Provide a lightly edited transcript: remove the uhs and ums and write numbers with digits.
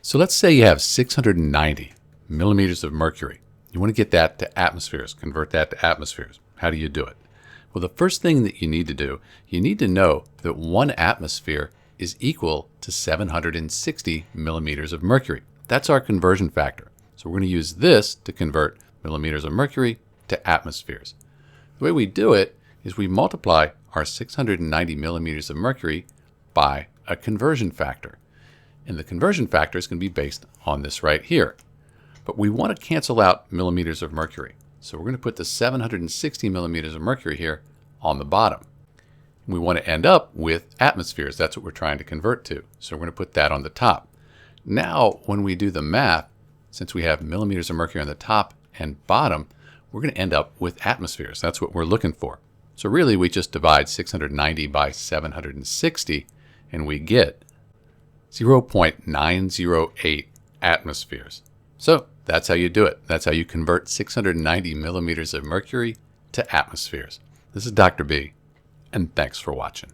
So let's say you have 690 millimeters of mercury. You want to get that to atmospheres, convert that to atmospheres. How do you do it? Well, the first thing that you need to do, you need to know that 1 atmosphere is equal to 760 millimeters of mercury. That's our conversion factor. So we're going to use this to convert millimeters of mercury to atmospheres. The way we do it is we multiply our 690 millimeters of mercury by a conversion factor. And the conversion factor is going to be based on this right here. But we want to cancel out millimeters of mercury. So we're going to put the 760 millimeters of mercury here on the bottom. We want to end up with atmospheres. That's what we're trying to convert to. So we're going to put that on the top. Now, when we do the math, since we have millimeters of mercury on the top and bottom, we're going to end up with atmospheres. That's what we're looking for. So really, we just divide 690 by 760, and we get 0.908 atmospheres. So that's how you do it. That's how you convert 690 millimeters of mercury to atmospheres. This is Dr. B, and thanks for watching.